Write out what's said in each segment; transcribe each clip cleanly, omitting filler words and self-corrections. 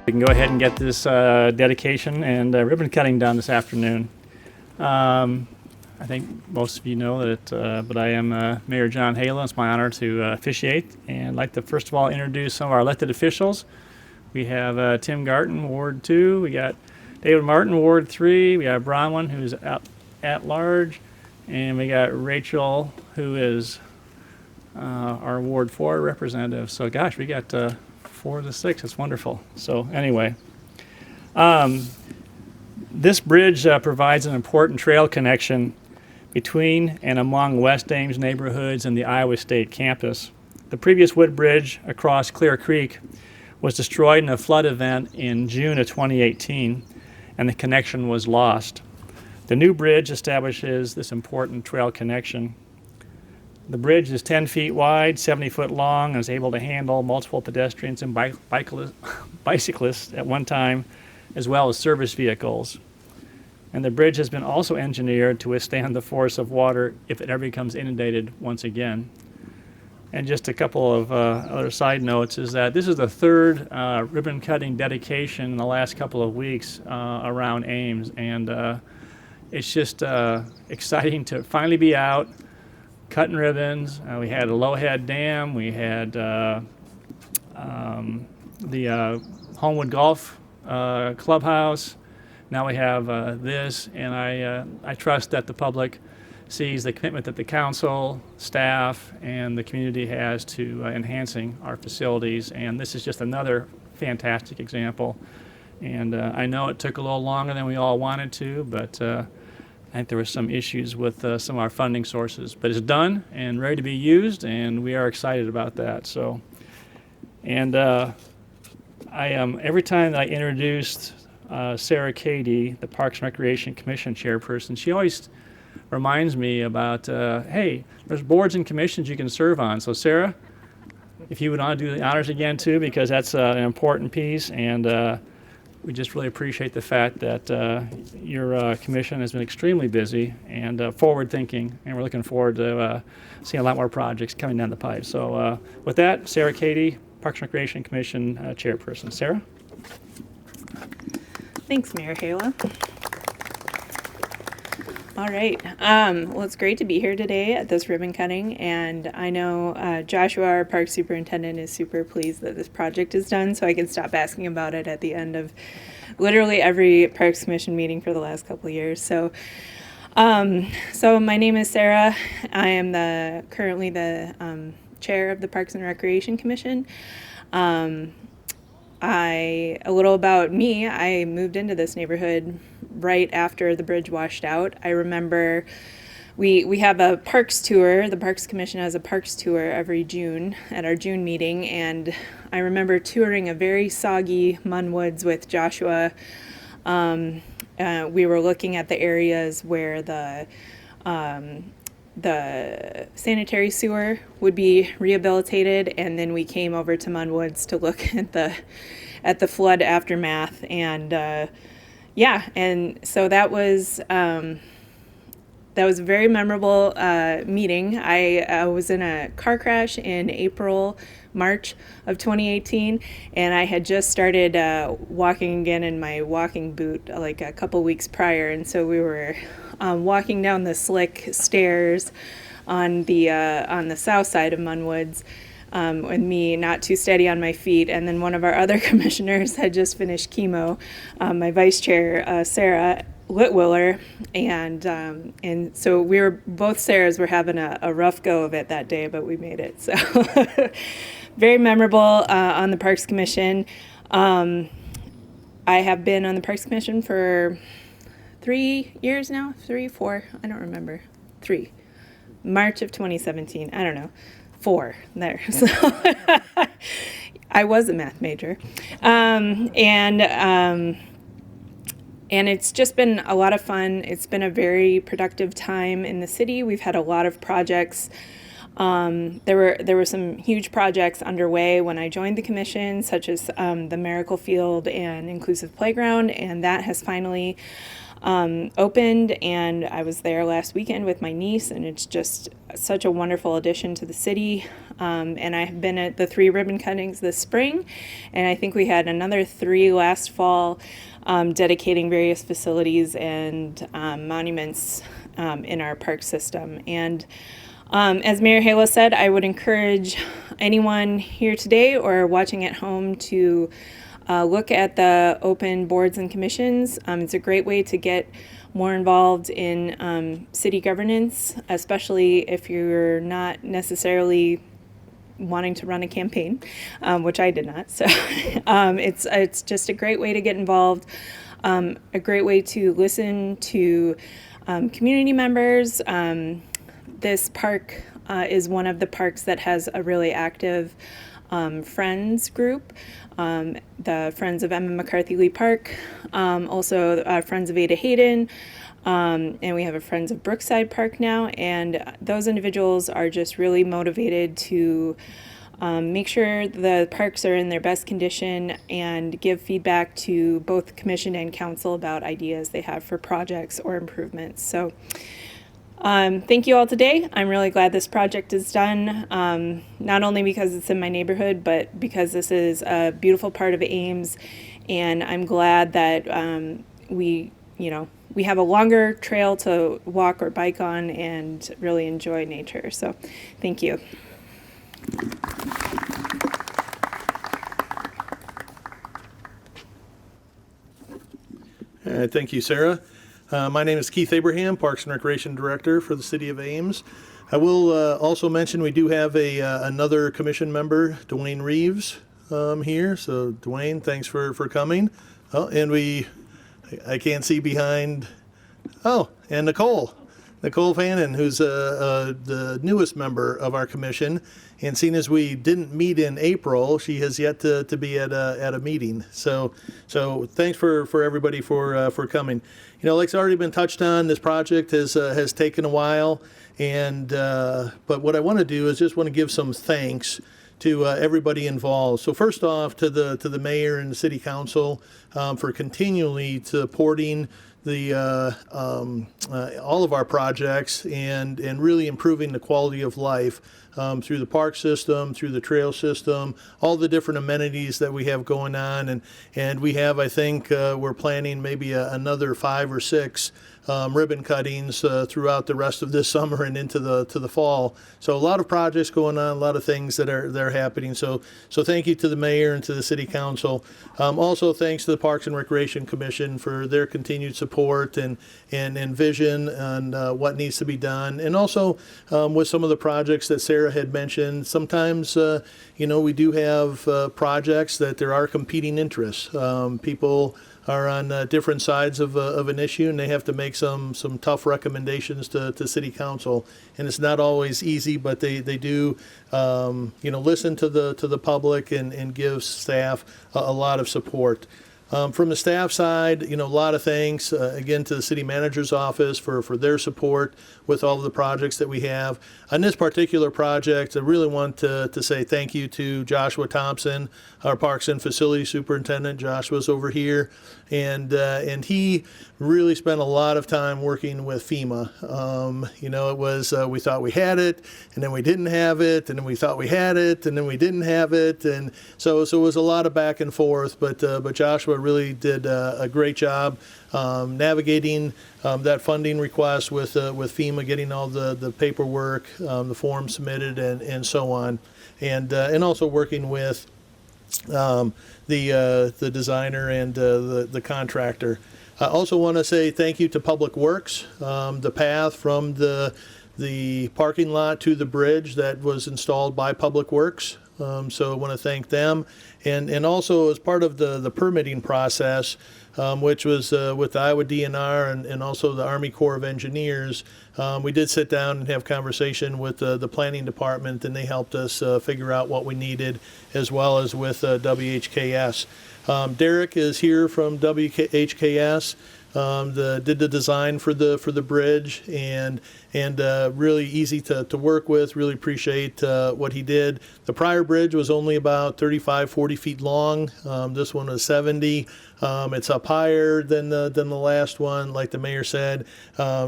We can go ahead and get this dedication and ribbon cutting done this afternoon. I think most of you know that, but I am Mayor John Halo. It's my honor to officiate, and I'd like to first of all introduce some of our elected officials. We have Tim Garton, Ward 2. We got David Martin, Ward 3. We got Bronwyn, who's at large, and we got Rachel, who is our Ward 4 representative. So, gosh, we got 4 to 6. It's wonderful. So, anyway, this bridge provides an important trail connection between and among West Ames neighborhoods and the Iowa State campus. The previous wood bridge across Clear Creek was destroyed in a flood event in June of 2018, and the connection was lost. The new bridge establishes this important trail connection. The bridge is 10 feet wide, 70 foot long, and is able to handle multiple pedestrians and bicyclists at one time, as well as service vehicles. And the bridge has been also engineered to withstand the force of water if it ever becomes inundated once again. And just a couple of other side notes is that this is the third ribbon cutting dedication in the last couple of weeks around Ames. And it's just exciting to finally be out, cutting ribbons. We had a Lowhead Dam. We had the Homewood Golf Clubhouse. Now we have this, and I trust that the public sees the commitment that the council, staff, and the community has to enhancing our facilities, and this is just another fantastic example. And I know it took a little longer than we all wanted to, but I think there were some issues with some of our funding sources. But it's done and ready to be used, and we are excited about that. So, and I am every time that I introduced Sarah Cady, the Parks and Recreation Commission chairperson, she always reminds me about, hey, there's boards and commissions you can serve on. So Sarah, if you would want to do the honors again too, because that's an important piece, and we just really appreciate the fact that your commission has been extremely busy and forward-thinking, and we're looking forward to seeing a lot more projects coming down the pipe. So with that, Sarah Cady, Parks and Recreation Commission chairperson. Sarah? Thanks, Mayor Halo. All right. Well, it's great to be here today at this ribbon cutting, and I know Joshua, our park superintendent, is super pleased that this project is done, so I can stop asking about it at the end of literally every Parks Commission meeting for the last couple of years. So my name is Sarah. I am currently the chair of the Parks and Recreation Commission. A little about me, I moved into this neighborhood right after the bridge washed out. I remember we have a parks tour. The Parks Commission has a parks tour every June at our June meeting, and I remember touring a very soggy Munn Woods with Joshua. We were looking at the areas where the sanitary sewer would be rehabilitated, and then we came over to Munn Woods to look at the flood aftermath, and and so that was a very memorable meeting. I was in a car crash in March of 2018, and I had just started walking again in my walking boot like a couple weeks prior, and so we were walking down the slick stairs on the south side of Munn Woods, with me not too steady on my feet, and then one of our other commissioners had just finished chemo, my vice chair, Sarah Litwiller, and so both Sarahs were having a rough go of it that day, but we made it. So very memorable on the Parks Commission. I have been on the Parks Commission for 3 years now, 3, 4, I don't remember, 3. March of 2017, I don't know, 4 there. So I was a math major. And it's just been a lot of fun. It's been a very productive time in the city. We've had a lot of projects. There were some huge projects underway when I joined the commission, such as the Miracle Field and Inclusive Playground, and that has finally opened, and I was there last weekend with my niece, and it's just such a wonderful addition to the city. And I have been at the 3 ribbon cuttings this spring, and I think we had another 3 last fall, dedicating various facilities and monuments in our park system. And as Mayor Halo said, I would encourage anyone here today or watching at home to look at the open boards and commissions. It's a great way to get more involved in city governance, especially if you're not necessarily wanting to run a campaign, which I did not. So it's just a great way to get involved, a great way to listen to community members. This park is one of the parks that has a really active Friends group, the Friends of Emma McCarthy Lee Park, also Friends of Ada Hayden, and we have a Friends of Brookside Park now, and those individuals are just really motivated to make sure the parks are in their best condition and give feedback to both commission and council about ideas they have for projects or improvements. So thank you all today. I'm really glad this project is done, not only because it's in my neighborhood, but because this is a beautiful part of Ames, and I'm glad that we have a longer trail to walk or bike on and really enjoy nature. So thank you. Thank you, Sarah. My name is Keith Abraham, Parks and Recreation Director for the City of Ames. I will also mention we do have another commission member, Dwayne Reeves, here. So, Dwayne, thanks for coming. Oh, and I can't see behind. Oh, and Nicole Fannin, who's the newest member of our commission. And seeing as we didn't meet in April, she has yet to be at a meeting. So thanks for everybody for coming. Like it's already been touched on, this project has taken a while, and but what I want to do is just want to give some thanks to everybody involved. So first off, to the mayor and the city council for continually supporting all of our projects and really improving the quality of life through the park system, through the trail system, all the different amenities that we have going on, and we have, I think, we're planning maybe another 5 or 6 ribbon cuttings throughout the rest of this summer and into the fall. So a lot of projects going on, a lot of things that are happening. So thank you to the mayor and to the city council. Also thanks to the Parks and Recreation Commission for their continued support and vision on what needs to be done. And also with some of the projects that Sarah had mentioned, sometimes we do have projects that there are competing interests. People are on different sides of an issue, and they have to make some tough recommendations to city council. And it's not always easy, but they do listen to the public and give staff a lot of support. From the staff side, a lot of thanks, again, to the city manager's office for their support with all of the projects that we have. On this particular project, I really want to say thank you to Joshua Thompson, our Parks and Facilities Superintendent. Joshua's over here, and he really spent a lot of time working with FEMA. It was, we thought we had it, and then we didn't have it, and then we thought we had it, and then we didn't have it, and so it was a lot of back and forth, but Joshua really did a great job navigating that funding request with FEMA, getting all the paperwork, the forms submitted, and so on, and also working with the designer and the contractor. I also want to say thank you to Public Works. The path from the parking lot to the bridge that was installed by Public Works. So I want to thank them. And also as part of the permitting process, which was with the Iowa DNR and also the Army Corps of Engineers, we did sit down and have conversation with the planning department, and they helped us figure out what we needed, as well as with WHKS. Derek is here from WHKS. Did the design for the bridge, and really easy to work with. Really appreciate what he did. The prior bridge was only about 35, 40 feet long. This one was 70. It's up higher than the last one. Like the mayor said,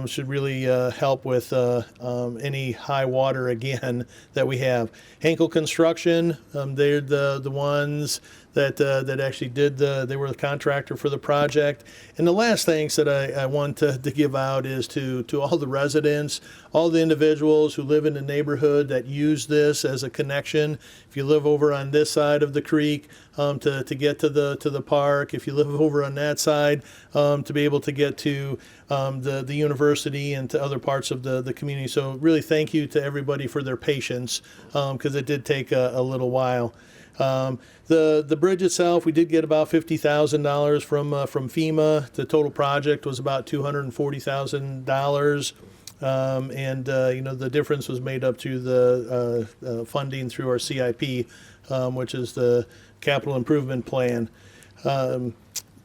should really help with any high water again that we have. Henkel Construction, they're the ones that actually they were the contractor for the project. And the last thanks that I want to give out is to all the residents, all the individuals who live in the neighborhood that use this as a connection. If you live over on this side of the creek, to get to the park, if you live over on that side, to be able to get to the university and to other parts of the community. So really thank you to everybody for their patience, because it did take a little while. The bridge itself, we did get about $50,000 from FEMA. The total project was about $240,000. The difference was made up to the funding through our CIP, which is the capital improvement plan.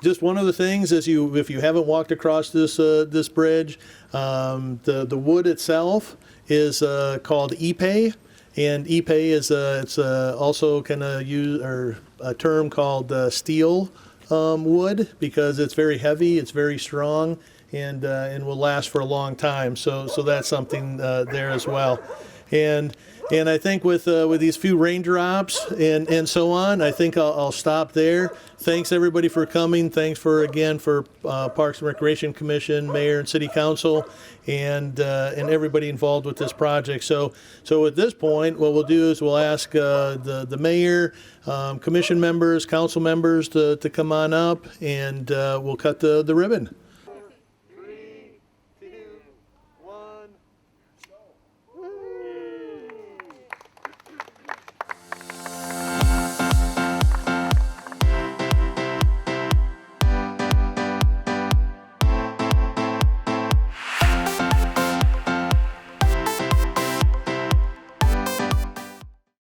Just one of the things is if you haven't walked across this bridge, the wood itself is called ipe. And ipe is it's also kind of a term called steel wood, because it's very heavy, it's very strong, and will last for a long time. So that's something there as well. And I think with these few raindrops and so on, I think I'll stop there. Thanks everybody for coming. Thanks for Parks and Recreation Commission, Mayor and City Council, and everybody involved with this project. So at this point, what we'll do is we'll ask the mayor, commission members, council members to come on up, and we'll cut the ribbon.